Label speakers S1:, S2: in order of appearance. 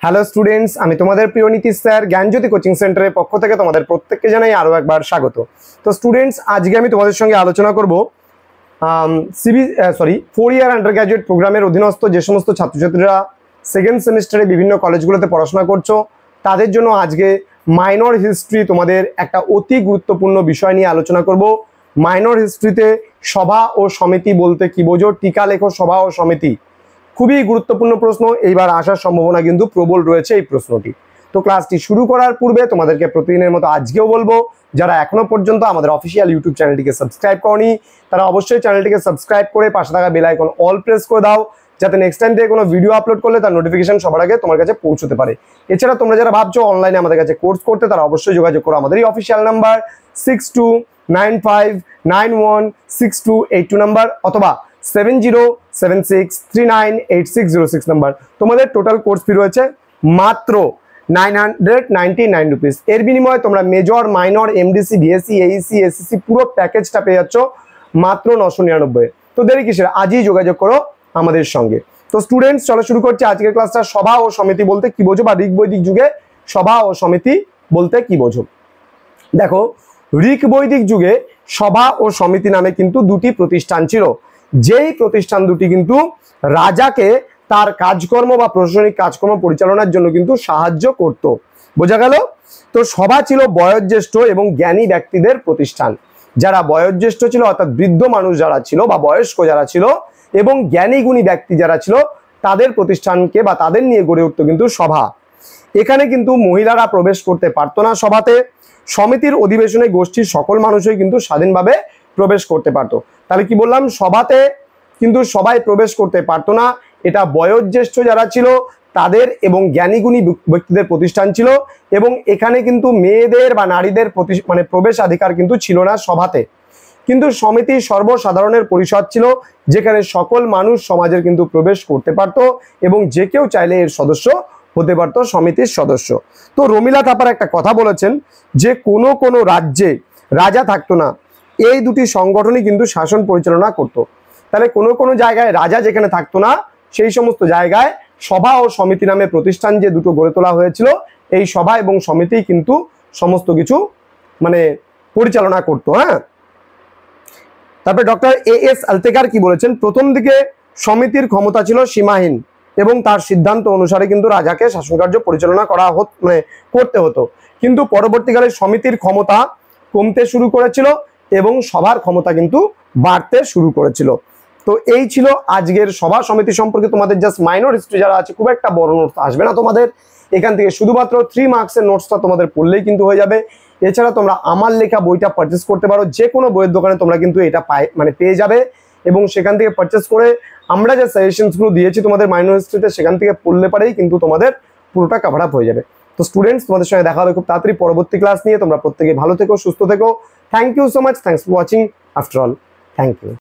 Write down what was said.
S1: Hello students, আমি তোমাদের প্রিয় নীতিশ স্যার জ্ঞানজ্যোতি কোচিং সেন্টারের পক্ষ থেকে তোমাদের প্রত্যেককে জানাই আরও একবার স্বাগত। তো স্টুডেন্টস, আজকে আমি তোমাদের সঙ্গে আলোচনা করব 4 ইয়ার আন্ডার গ্র্যাজুয়েট প্রোগ্রামের অধীনস্থ যে সমস্ত ছাত্রছাত্রীরা সেকেন্ড সেমিস্টারে বিভিন্ন কলেজগুলোতে পড়াশোনা করছো তাদের জন্য আজকে মাইনর হিস্ট্রি তোমাদের একটা অতি গুরুত্বপূর্ণ বিষয় নিয়ে আলোচনা করব। মাইনর হিস্ট্রিতে সভা ও সমিতি বলতে কি বোঝো? টিকা লেখো সভা ও সমিতি, খুবই গুরুত্বপূর্ণ প্রশ্ন। এইবার আসার সম্ভাবনা কিন্তু প্রবল রয়েছে এই প্রশ্নটি। তো ক্লাসটি শুরু করার পূর্বে তোমাদেরকে প্রতিদিনের মতো আজকেও বলবো, যারা এখনো পর্যন্ত আমাদের অফিসিয়াল ইউটিউব চ্যানেলটিকে সাবস্ক্রাইব করনি তারা অবশ্যই চ্যানেলটিকে সাবস্ক্রাইব করে পাশে থাকা বেল আইকন অল প্রেস করে দাও, যাতে নেক্সট টাইম থেকে কোনো ভিডিও আপলোড করলে তার নোটিফিকেশন সবার আগে তোমার কাছে পৌঁছতে পারে। এছাড়া তোমরা যারা ভাবছো অনলাইনে আমাদের কাছে কোর্স করতে তারা অবশ্যই যোগাযোগ করো আমাদের এই অফিসিয়াল নাম্বার 6295916282 নাম্বার অথবা 7076398606 নাম্বার। তোমাদের টোটাল কোর্স ফি রয়েছে মাত্র 999 রুপিস। এর বিনিময়ে তোমরা major, minor, MDC, BSc, Aisi, SSC পুরো প্যাকেজটা পেয়ে যাচ্ছ মাত্র 999। তো দেরি কিসের, আজই যোগাযোগ করো আমাদের সঙ্গে। তো স্টুডেন্টস, চলো শুরু করছি আজকের ক্লাসটা। সভা ও সমিতি বলতে কি বোঝো, বা ঋক বৈদিক যুগে সভা ও সমিতি বলতে কি বোঝো? দেখো, ঋক বৈদিক যুগে সভা ও সমিতি নামে কিন্তু দুটি প্রতিষ্ঠান ছিল, যেই প্রতিষ্ঠান দুটি কিন্তু রাজাকে তার কাজকর্ম বা প্রশাসনিক কাজকর্ম পরিচালনার জন্য কিন্তু সাহায্য করত। বোঝা গেল? তো সভা ছিল বয়োজ্যেষ্ঠ এবং জ্ঞানী ব্যক্তিদের প্রতিষ্ঠান। যারা বয়োজ্যেষ্ঠ ছিল অর্থাৎ বৃদ্ধ মানুষ যারা ছিল বা বয়স্ক যারা ছিল এবং জ্ঞানী গুণী ব্যক্তি যারা ছিল তাদের প্রতিষ্ঠানকে বা তাদের নিয়ে গড়ে উঠতো কিন্তু সভা। এখানে কিন্তু মহিলারা প্রবেশ করতে পারতো না সভাতে। সমিতির অধিবেশনে গোষ্ঠীর সকল মানুষই কিন্তু স্বাধীনভাবে প্রবেশ করতে পারতো। তাহলে কি বললাম, সভাতে কিন্তু সবাই প্রবেশ করতে পারতো না। এটা বয়োজ্যেষ্ঠ যারা ছিল তাদের এবং জ্ঞানীগুণী ব্যক্তিদের প্রতিষ্ঠান ছিল, এবং এখানে কিন্তু মেয়েদের বা নারীদের প্রবেশাধিকার কিন্তু ছিল না সভাতে। কিন্তু সমিতি সর্বসাধারণের পরিষদ ছিল, যেখানে সকল মানুষ সমাজের কিন্তু প্রবেশ করতে পারত এবং যে কেউ চাইলে এর সদস্য হতে পারত, সমিতির সদস্য। তো রমিলা থাপার একটা কথা বলেছেন যে কোনো রাজ্যে রাজা থাকতো না, এই দুটি সংগঠনই কিন্তু শাসন পরিচালনা করত। তাহলে কোনো জায়গায় রাজা যেখানে থাকতো না সেই সমস্ত জায়গায় সভা ও সমিতি নামে প্রতিষ্ঠান যে দুটো গড়ে তোলা হয়েছিল, এই সভা এবং সমিতি কিন্তু সমস্ত কিছু পরিচালনা করতো। হ্যাঁ, তারপরে ডক্টর এএস আলতেকার কি বলেছেন, প্রথম দিকে সমিতির ক্ষমতা ছিল সীমাহীন এবং তার সিদ্ধান্ত অনুসারে কিন্তু রাজাকে শাসনকার্য পরিচালনা করতে হতো। কিন্তু পরবর্তীকালে সমিতির ক্ষমতা কমতে শুরু করেছিল এবং সভার ক্ষমতা কিন্তু বাড়তে শুরু করেছিল। তো এই ছিল আজকের সভা সমিতি সম্পর্কে তোমাদের জাস্ট মাইনর হিস্ট্রি যারা আছে, খুব একটা বড় নোটস আসবে না তোমাদের এখান থেকে, শুধুমাত্র 3 মার্কসের নোটসটা তোমাদের পড়লেই কিন্তু হয়ে যাবে। এছাড়া তোমরা আমার লেখা বইটা পারচেস করতে পারো, যে কোনো বইয়ের দোকানে তোমরা কিন্তু এটা পেয়ে যাবে, এবং সেখান থেকে পারচেস করে আমরা যে সাজেশনসগুলো দিয়েছি তোমাদের মাইনর হিস্ট্রিতে সেখান থেকে পড়লে পারেই কিন্তু তোমাদের পুরোটা কভার আপ হয়ে যাবে। তো স্টুডেন্টস, তোমাদের সঙ্গে দেখা হবে খুব তাড়াতাড়ি পরবর্তী ক্লাস নিয়ে। তোমরা প্রত্যেকে ভালো থেকো, সুস্থ থেকো। Thank you so much, thanks for watching after all, thank you.